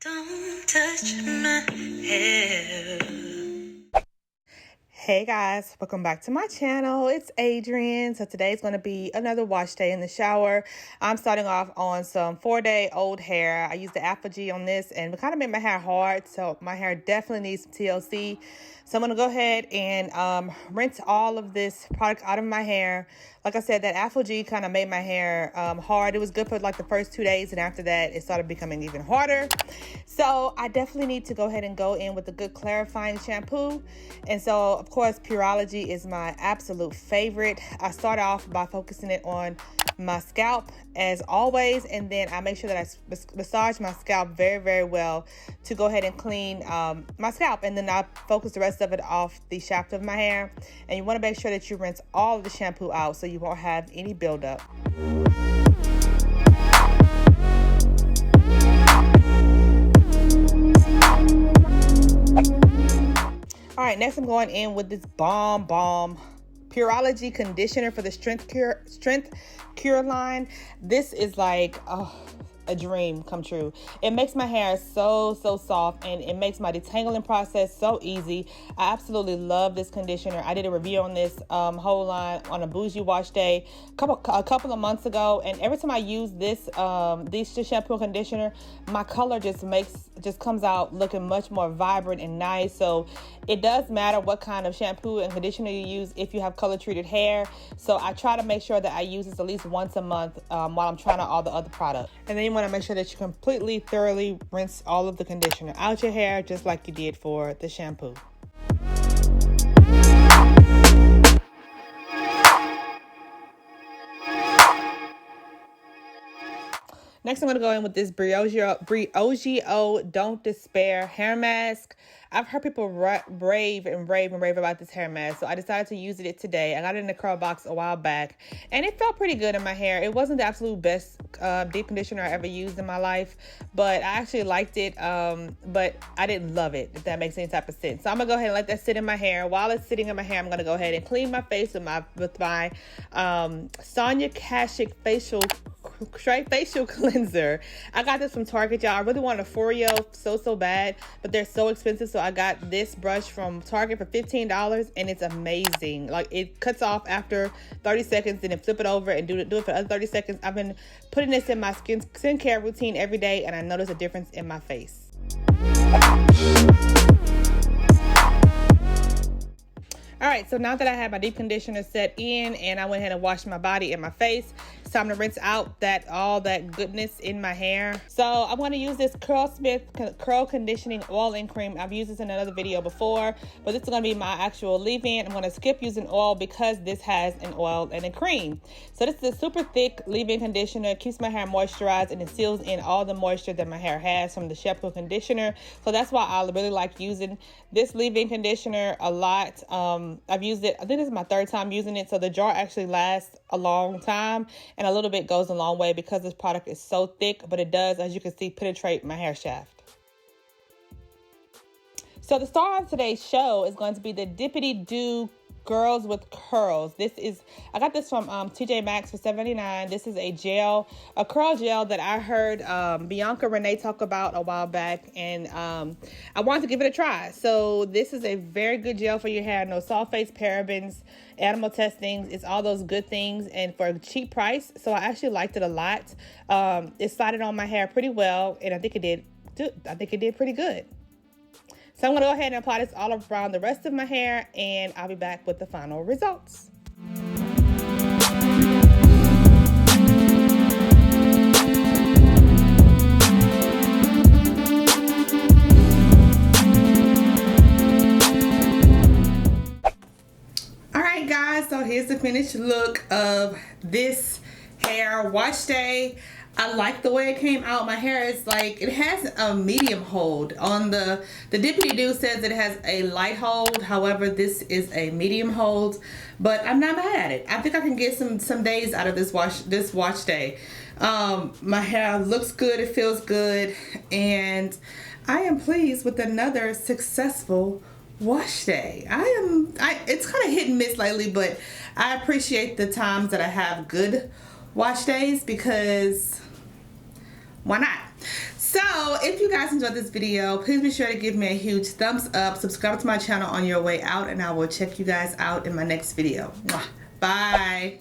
Don't touch my hair. Hey guys, welcome back to my channel. It's Adrianne. So today's going to be another wash day in the shower. I'm starting off on some 4-day-old hair. I used the F.A.Q on this and it kind of made my hair hard, so my hair definitely needs some TLC. So I'm going to go ahead and rinse all of this product out of my hair. Like I said, that F.A.Q kind of made my hair hard. It was good for like the first 2 days, and after that it started becoming even harder. So I definitely need to go ahead and go in with a good clarifying shampoo. And so of course Pureology is my absolute favorite. I start off by focusing it on my scalp as always, and then I make sure that I massage my scalp very well to go ahead and clean my scalp, and then I focus the rest of it off the shaft of my hair. And you want to make sure that you rinse all of the shampoo out so you won't have any buildup. All right, next I'm going in with this bomb Pureology conditioner for the Strength Cure line. This is like a dream come true. It makes my hair so soft, and it makes my detangling process so easy. I absolutely love this conditioner. I did a review on this whole line on a bougie wash day a couple of months ago, and every time I use this shampoo and conditioner, my color just comes out looking much more vibrant and nice. So it does matter what kind of shampoo and conditioner you use if you have color treated hair. So I try to make sure that I use this at least once a month while I'm trying out all the other products. And then you want to make sure that you completely thoroughly rinse all of the conditioner out your hair, just like you did for the shampoo. Next, I'm going to go in with this Briogeo Don't Despair hair mask. I've heard people rave about this hair mask, so I decided to use it today. I got it in the curl box a while back, and it felt pretty good in my hair. It wasn't the absolute best deep conditioner I ever used in my life, but I actually liked it, but I didn't love it, if that makes any type of sense. So I'm going to go ahead and let that sit in my hair. While it's sitting in my hair, I'm going to go ahead and clean my face with my Sonia Kashuk facial cleanser. I got this from Target, y'all. I really wanted a Foreo so bad, but they're so expensive, so I got this brush from Target for $15, and it's amazing. Like, it cuts off after 30 seconds, and then flip it over and do it for another 30 seconds. I've been putting this in my skincare routine every day, and I notice a difference in my face. All right, so now that I have my deep conditioner set in and I went ahead and washed my body and my face, it's time to rinse out all that goodness in my hair. So I'm going to use this Curlsmith Curl Conditioning Oil and Cream. I've used this in another video before, but this is going to be my actual leave-in. I'm going to skip using oil because this has an oil and a cream. So this is a super thick leave-in conditioner. It keeps my hair moisturized, and it seals in all the moisture that my hair has from the shampoo conditioner. So that's why I really like using this leave-in conditioner a lot. I've used it, I think this is my third time using it, so the jar actually lasts a long time, and a little bit goes a long way because this product is so thick, but it does, as you can see, penetrate my hair shaft. So the star of today's show is going to be the Dippity Do Girls with Curls. I got this from TJ Maxx for $7.99. This is a curl gel that I heard Bianca Renee talk about a while back, and I wanted to give it a try. So this is a very good gel for your hair. No sulfates, parabens, animal testings. It's all those good things, and for a cheap price. So I actually liked it a lot. It slided on my hair pretty well, and I think it did pretty good. So I'm going to go ahead and apply this all around the rest of my hair, and I'll be back with the final results. All right, guys, so here's the finished look of this hair wash day. I like the way it came out. My hair is like, it has a medium hold. On the Dippity Do says it has a light hold. However, this is a medium hold, but I'm not mad at it. I think I can get some days out of this wash day. My hair looks good, it feels good, and I am pleased with another successful wash day. It's kind of hit and miss lately, but I appreciate the times that I have good wash days, because why not? So if you guys enjoyed this video, please be sure to give me a huge thumbs up, subscribe to my channel on your way out, and I will check you guys out in my next video. Mwah. Bye.